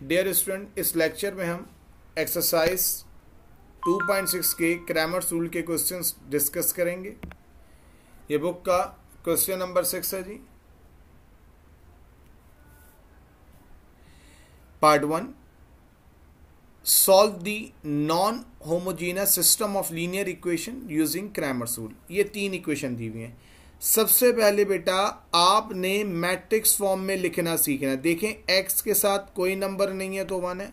Dear student, इस lecture में हम एक्सरसाइज 2.6 के क्रैमर्स रूल के क्वेश्चंस डिस्कस करेंगे। ये बुक का क्वेश्चन नंबर 6 है जी। Part 1, solve the non homogeneous system of linear equation using Cramer's rule. ये 3 इक्वेशन दी हुई हैं। सबसे पहले बेटा आपने मैट्रिक्स फॉर्म में लिखना सीखना है। देखें, x के साथ कोई नंबर नहीं है तो 1 है,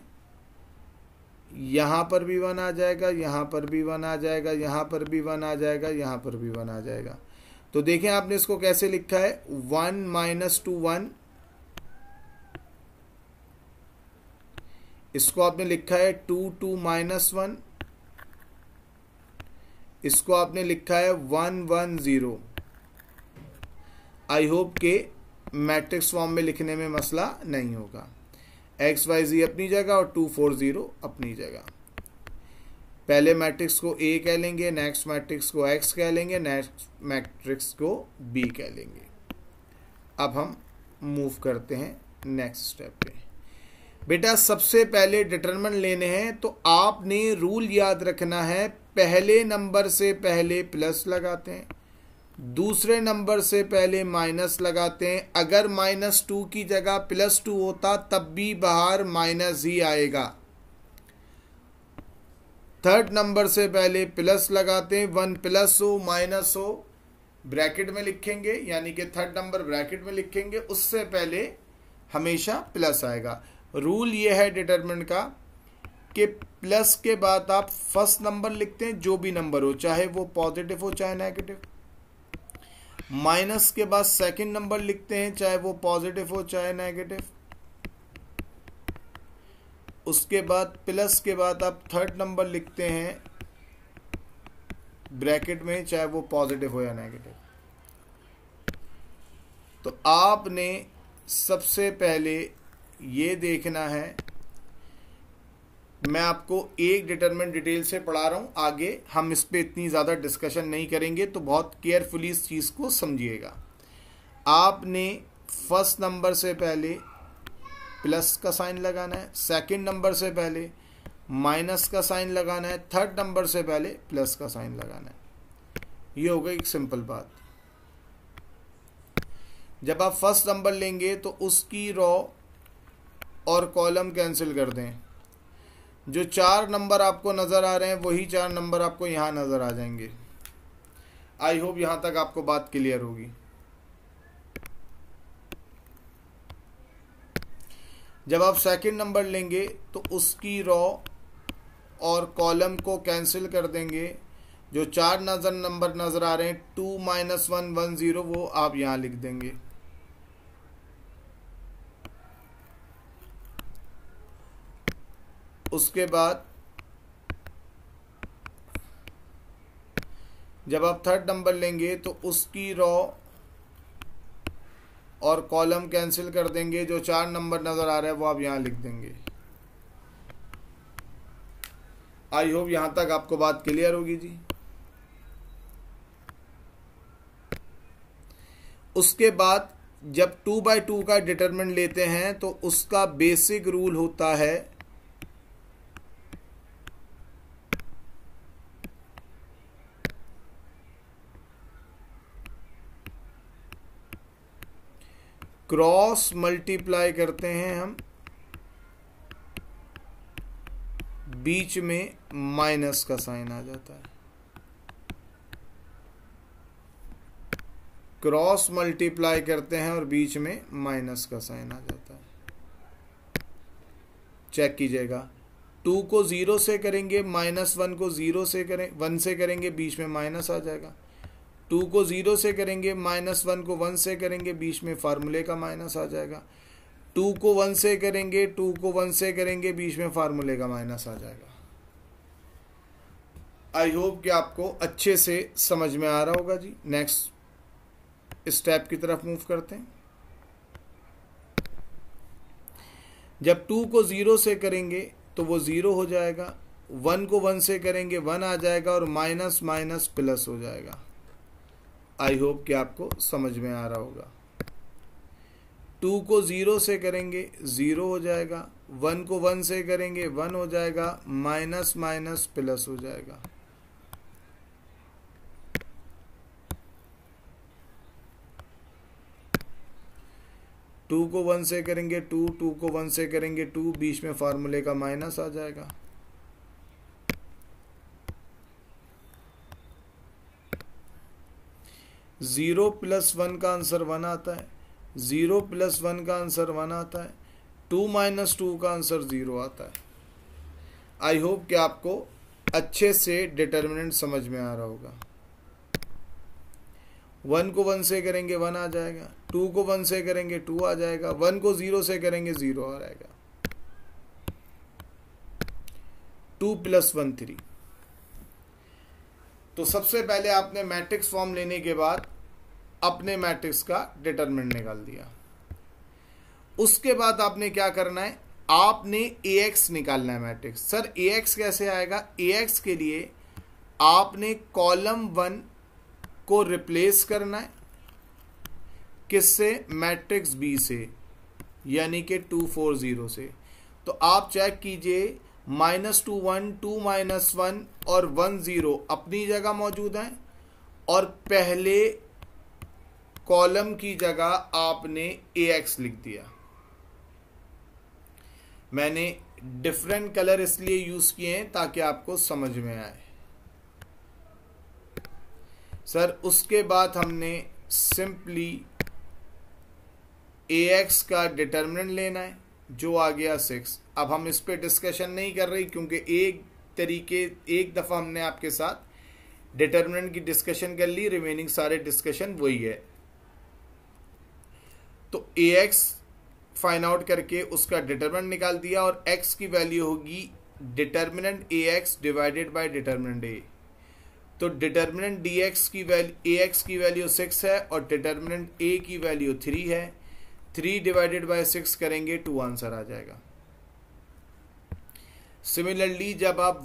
यहां पर भी 1 आ जाएगा, यहां पर भी 1 आ जाएगा, यहां पर भी 1 आ जाएगा, यहां पर भी 1 आ जाएगा। तो देखें आपने इसको कैसे लिखा है, 1 - 2 1, इसको आपने लिखा है 2 2 - 1, इसको आपने लिखा है 1 1 0। आई होप के मैट्रिक्स फॉर्म में लिखने में मसला नहीं होगा। एक्स वाई जी अपनी जगह और 2 4 0 अपनी जगह। पहले मैट्रिक्स को ए कह लेंगे, नेक्स्ट मैट्रिक्स को एक्स कह लेंगे, नेक्स्ट मैट्रिक्स को बी कह लेंगे। अब हम मूव करते हैं नेक्स्ट स्टेप पे। बेटा सबसे पहले डिटरमिनेंट लेने हैं, तो आपने रूल याद रखना है, पहले नंबर से पहले प्लस लगाते हैं, दूसरे नंबर से पहले माइनस लगाते हैं। अगर -2 की जगह +2 होता तब भी बाहर माइनस ही आएगा। थर्ड नंबर से पहले प्लस लगाते हैं, 1 प्लस हो माइनस हो ब्रैकेट में लिखेंगे, यानी कि थर्ड नंबर ब्रैकेट में लिखेंगे, उससे पहले हमेशा प्लस आएगा। रूल ये है डिटरमिनेंट का कि प्लस के बाद आप फर्स्ट नंबर लिखते हैं, जो भी नंबर हो, चाहे वो पॉजिटिव हो चाहे नेगेटिव। माइनस के बाद सेकंड नंबर लिखते हैं, चाहे वो पॉजिटिव हो चाहे नेगेटिव। उसके बाद प्लस के बाद आप थर्ड नंबर लिखते हैं ब्रैकेट में, चाहे वो पॉजिटिव हो या नेगेटिव। तो आपने सबसे पहले ये देखना है, मैं आपको एक डिटरमिनेंट डिटेल से पढ़ा रहा हूं, आगे हम इस पे इतनी ज़्यादा डिस्कशन नहीं करेंगे, तो बहुत केयरफुली इस चीज़ को समझिएगा। आपने फर्स्ट नंबर से पहले प्लस का साइन लगाना है, सेकंड नंबर से पहले माइनस का साइन लगाना है, थर्ड नंबर से पहले प्लस का साइन लगाना है। ये हो गई एक सिंपल बात। जब आप फर्स्ट नंबर लेंगे तो उसकी रॉ और कॉलम कैंसिल कर दें। जो 4 नंबर आपको नज़र आ रहे हैं वही 4 नंबर आपको यहाँ नज़र आ जाएंगे। आई होप यहाँ तक आपको बात क्लियर होगी। जब आप सेकंड नंबर लेंगे तो उसकी रॉ और कॉलम को कैंसिल कर देंगे। जो 4 नंबर नज़र आ रहे हैं, 2 - 1 1 0, वो आप यहाँ लिख देंगे। उसके बाद जब आप थर्ड नंबर लेंगे तो उसकी रॉ और कॉलम कैंसिल कर देंगे। जो 4 नंबर नज़र आ रहा है वो आप यहाँ लिख देंगे। आई होप यहाँ तक आपको बात क्लियर होगी जी। उसके बाद जब 2/2 का डिटरमिनेंट लेते हैं तो उसका बेसिक रूल होता है क्रॉस मल्टीप्लाई करते हैं हम, बीच में माइनस का साइन आ जाता है। क्रॉस मल्टीप्लाई करते हैं और बीच में माइनस का साइन आ जाता है। चेक कीजिएगा, 2 को 0 से करेंगे, -1 को 0 से करें 1 से करेंगे, बीच में माइनस आ जाएगा। 2 को 0 से करेंगे, -1 को 1 से करेंगे, बीच में फार्मूले का माइनस आ जाएगा। 2 को 1 से करेंगे, 2 को 1 से करेंगे, बीच में फार्मूले का माइनस आ जाएगा। आई होप कि आपको अच्छे से समझ में आ रहा होगा जी। नेक्स्ट स्टेप की तरफ मूव करते हैं। जब 2 को 0 से करेंगे तो वो 0 हो जाएगा, 1 को 1 से करेंगे 1 आ जाएगा, और माइनस माइनस प्लस हो जाएगा। आई होप कि आपको समझ में आ रहा होगा। 2 को 0 से करेंगे 0 हो जाएगा, 1 को 1 से करेंगे 1 हो जाएगा, माइनस माइनस प्लस हो जाएगा। टू को 1 से करेंगे 2, 2 को 1 से करेंगे 2, बीच में फार्मूले का माइनस आ जाएगा। जीरो प्लस 1 का आंसर 1 आता है, 0 प्लस 1 का आंसर 1 आता है, 2 माइनस 2 का आंसर 0 आता है। आई होप कि आपको अच्छे से डिटर्मिनेंट समझ में आ रहा होगा। 1 को 1 से करेंगे 1 आ जाएगा, 2 को 1 से करेंगे 2 आ जाएगा, 1 को 0 से करेंगे 0 आ जाएगा। 2 प्लस 1 3। तो सबसे पहले आपने मैट्रिक्स फॉर्म लेने के बाद अपने मैट्रिक्स का डिटरमिनेंट निकाल दिया। उसके बाद आपने क्या करना है, आपने AX निकालना है मैट्रिक्स। सर AX कैसे आएगा? AX के लिए आपने कॉलम 1 को रिप्लेस करना है किससे? मैट्रिक्स B से, यानी कि 2 4 0 से। तो आप चेक कीजिए, -2 1, 2 -1 और 1 0 अपनी जगह मौजूद हैं, और पहले कॉलम की जगह आपने AX लिख दिया। मैंने डिफरेंट कलर इसलिए यूज किए हैं ताकि आपको समझ में आए। सर उसके बाद हमने सिंपली AX का डिटरमिनेंट लेना है, जो आ गया 6। अब हम इस पे डिस्कशन नहीं कर रही, क्योंकि एक दफ़ा हमने आपके साथ डिटरमिनेंट की डिस्कशन कर ली, रिमेनिंग सारे डिस्कशन वही है। तो AX फाइंड आउट करके उसका डिटरमिनेंट निकाल दिया, और X की वैल्यू होगी determinant AX divided by determinant A। तो डिटरमिनेंट AX की वैल्यू 6 है, और डिटरमिनेंट A की वैल्यू 3 है। 3 डिवाइडेड बाय 6 करेंगे 2 आंसर आ जाएगा। सिमिलरली जब आप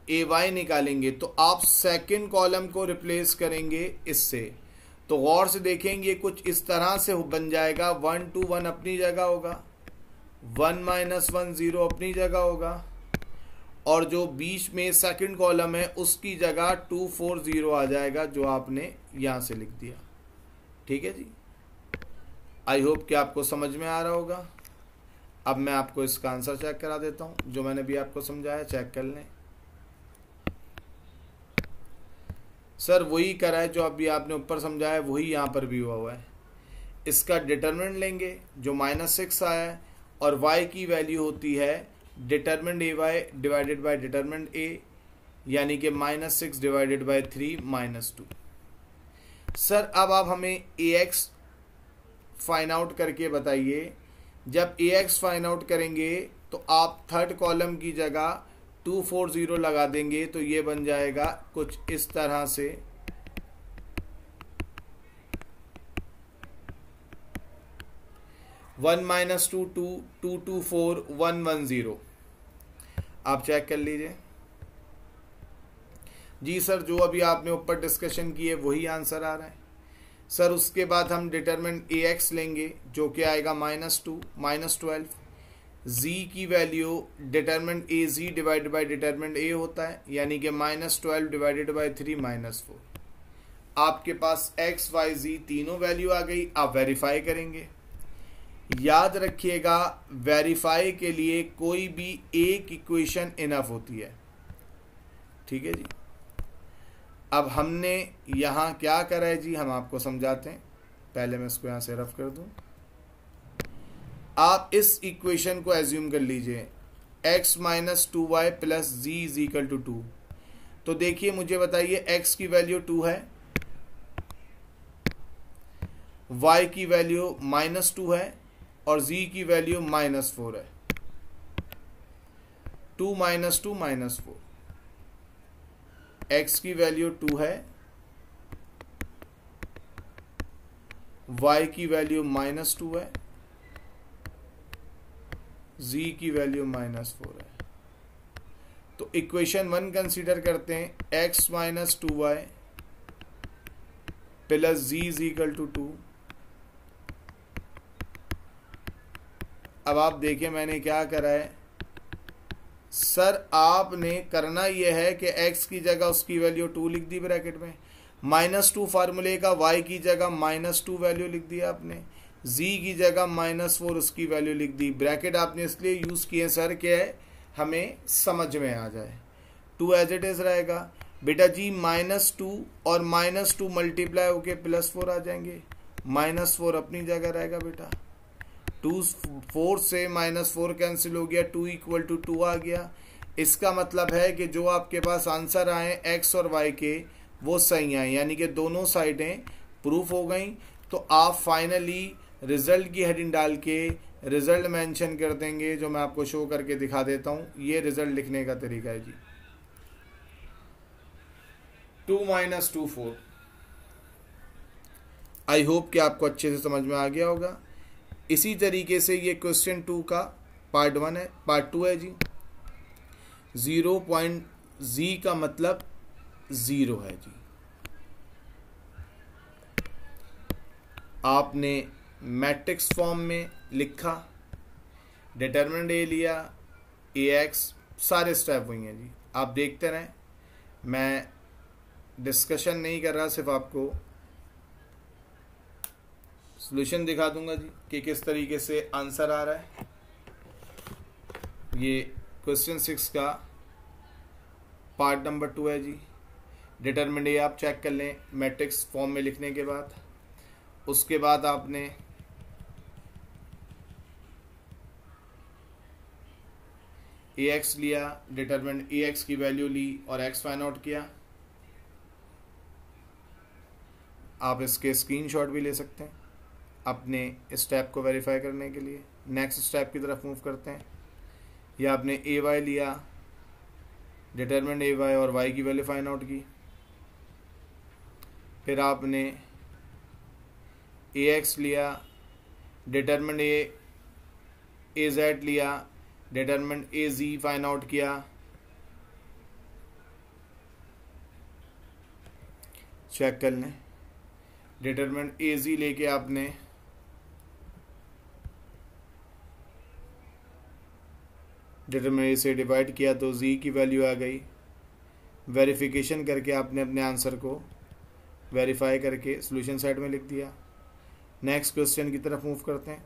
AY निकालेंगे तो आप सेकंड कॉलम को रिप्लेस करेंगे इससे। तो गौर से देखेंगे कुछ इस तरह से बन जाएगा। 1 2 1 अपनी जगह होगा, 1 -1 0 अपनी जगह होगा, और जो बीच में सेकंड कॉलम है उसकी जगह 2 4 0 आ जाएगा, जो आपने यहां से लिख दिया। ठीक है जी, आई होप कि आपको समझ में आ रहा होगा। अब मैं आपको इसका आंसर चेक करा देता हूं, जो मैंने भी आपको समझाया, चेक कर लें। सर वही करा है जो अभी आपने ऊपर समझाया, वही यहाँ पर भी हुआ है। इसका डिटरमिनेंट लेंगे जो -6 आया है, और y की वैल्यू होती है determinant AY divided by determinant A, यानी कि -6 डिवाइडेड बाय 3 -2। सर अब आप हमें AX फाइंड आउट करके बताइए। जब AX फाइंड आउट करेंगे तो आप थर्ड कॉलम की जगह 2 4 0 लगा देंगे, तो ये बन जाएगा कुछ इस तरह से। वन -2 2 2 2 4 1 1 0। आप चेक कर लीजिए। जी सर, जो अभी आपने ऊपर डिस्कशन की है वही आंसर आ रहा है। सर उसके बाद हम डिटरमिनेंट AX लेंगे, जो कि आएगा -2 -12। Z की value determinant AZ divided by determinant A होता है, यानी कि -12 डिवाइडेड बाय 3 -4। आपके पास X Y Z तीनों वैल्यू आ गई। आप वेरीफाई करेंगे। याद रखिएगा, वेरीफाई के लिए कोई भी एक इक्वेशन इनफ होती है। ठीक है जी। अब हमने यहाँ क्या करा है जी, हम आपको समझाते हैं। पहले मैं इसको यहाँ से रफ कर दूं। आप इस इक्वेशन को एज्यूम कर लीजिए, x - 2y plus z is equal to 2। तो देखिए, मुझे बताइए x की वैल्यू 2 है, y की वैल्यू -2 है, और z की वैल्यू -4 है। 2 - 2 -4। x की वैल्यू 2 है, y की वैल्यू -2 है, z की वैल्यू -4 है। तो इक्वेशन 1 कंसीडर करते हैं, x - 2y plus z is equal to 2, अब आप देखिए मैंने क्या करा है सर, आपने करना यह है कि x की जगह उसकी वैल्यू 2 लिख दी ब्रैकेट में, -2 फार्मूले का y की जगह -2 वैल्यू लिख दिया आपने, z की जगह -4 उसकी वैल्यू लिख दी। ब्रैकेट आपने इसलिए यूज़ किए सर क्या है हमें समझ में आ जाए। 2 एज इट इज़ रहेगा बेटा जी, -2 और -2 मल्टीप्लाई होके +4 आ जाएंगे, -4 अपनी जगह रहेगा बेटा। 4 से -4 कैंसिल हो गया, 2 = 2 आ गया। इसका मतलब है कि जो आपके पास आंसर आए x और y के वो सही आए, यानी कि दोनों साइडें प्रूफ हो गई। तो आप फाइनली रिजल्ट की हेडिंग डाल के रिजल्ट मेंशन कर देंगे, जो मैं आपको शो करके दिखा देता हूँ। ये रिजल्ट लिखने का तरीका है जी, 2 - 2 4। आई होप कि आपको अच्छे से समझ में आ गया होगा। इसी तरीके से ये क्वेश्चन 2 का पार्ट 1 है, पार्ट 2 है जी। 0 का मतलब 0 है जी। आपने मैट्रिक्स फॉर्म में लिखा, डिटरमिनेंट ए लिया, AX, सारे स्टेप हुई हैं जी। आप देखते रहें, मैं डिस्कशन नहीं कर रहा, सिर्फ आपको सॉल्यूशन दिखा दूंगा जी कि किस तरीके से आंसर आ रहा है। ये क्वेश्चन 6 का पार्ट नंबर 2 है जी। डिटरमिनेंट ए आप चेक कर लें मैट्रिक्स फॉर्म में लिखने के बाद। उसके बाद आपने AX लिया, डिटरमिनेंट AX की वैल्यू ली और x फाइंड आउट किया। आप इसके स्क्रीनशॉट भी ले सकते हैं अपने स्टेप को वेरीफाई करने के लिए। नेक्स्ट स्टेप की तरफ मूव करते हैं। या आपने AY लिया, डिटरमिनेंट AY और y की वैल्यू फाइंड आउट की। फिर आपने AX लिया, डिटरमिनेंट AZ लिया, डिटरमिनेंट AZ फाइंड आउट किया। चेक कर लें, डिटरमिनेंट AZ लेके आपने डिटरमिनेंट से डिवाइड किया तो z की वैल्यू आ गई। वेरिफिकेशन करके आपने अपने आंसर को वेरीफाई करके सॉल्यूशन साइड में लिख दिया। नेक्स्ट क्वेश्चन की तरफ मूव करते हैं।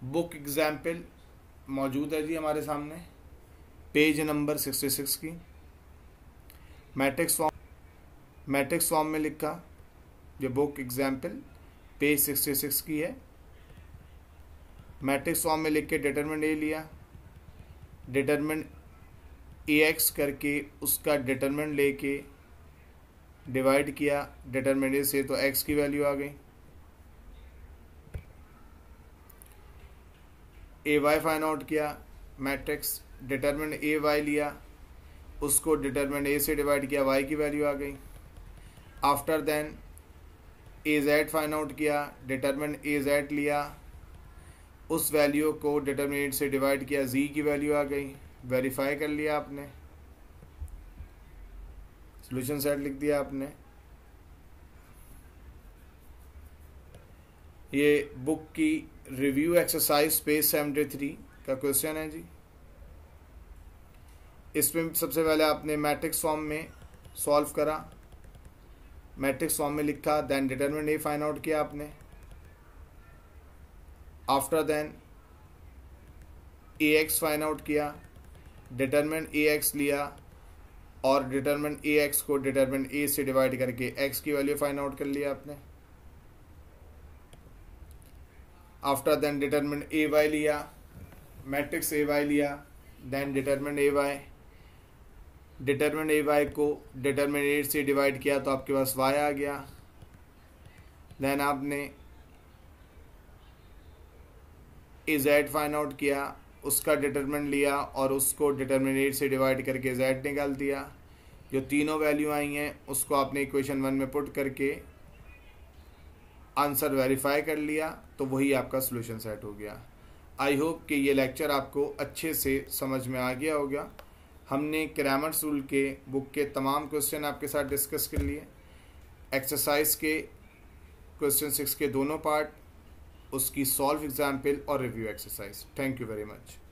बुक एग्जाम्पल मौजूद है जी हमारे सामने, पेज नंबर 66 की। मैट्रिक्स फॉर्म में लिखा, जो बुक एग्जाम्पल पेज 66 की है। मैट्रिक्स फॉर्म में लिख के डिटरमिनेंट ए लिया, डिटरमिनेंट AX करके उसका डिटरमिनेंट लेके डिवाइड किया डिटरमिनेंट ए से, तो x की वैल्यू आ गई। AY फाइंड आउट किया, मैट्रिक्स डिटरमिनेंट AY लिया, उसको डिटरमिनेंट ए से डिवाइड किया, y की वैल्यू आ गई। After then AZ find out किया, डिटरमिनेंट AZ लिया, उस वैल्यू को डिटरमिनेंट से डिवाइड किया, z की वैल्यू आ गई। वेरीफाई कर लिया आपने, सॉल्यूशन सेट लिख दिया आपने। ये बुक की रिव्यू एक्सरसाइज पेज 73 का क्वेश्चन है जी। इसमें सबसे पहले आपने मैट्रिक्स फॉर्म में सॉल्व करा, मैट्रिक्स फॉर्म में लिखा, then determinant A find out किया आपने। After then AX find out किया, डिटरमिनेंट AX लिया और डिटरमिनेंट AX को डिटरमिनेंट A से डिवाइड करके x की वैल्यू फाइंड आउट कर लिया आपने। आफ्टर देन डिटरमिनेंट AY लिया, मैट्रिक्स AY लिया, देन डिटरमिनेंट AY को डिटरमिनेंट A से डिवाइड किया तो आपके पास y आ गया। देन आपने AZ फाइंड आउट किया, उसका डिटरमिनेंट लिया और उसको डिटरमिनेंट से डिवाइड करके z निकाल दिया। जो तीनों वैल्यू आई हैं उसको आपने इक्वेशन 1 में पुट करके आंसर वेरीफाई कर लिया, तो वही आपका सॉल्यूशन सेट हो गया। आई होप कि ये लेक्चर आपको अच्छे से समझ में आ गया होगा। हमने क्रैमर्स रूल के बुक के तमाम क्वेश्चन आपके साथ डिस्कस कर लिए। एक्सरसाइज के क्वेश्चन 6 के दोनों पार्ट, उसकी सॉल्व एग्जाम्पल और review exercise. Thank you very much.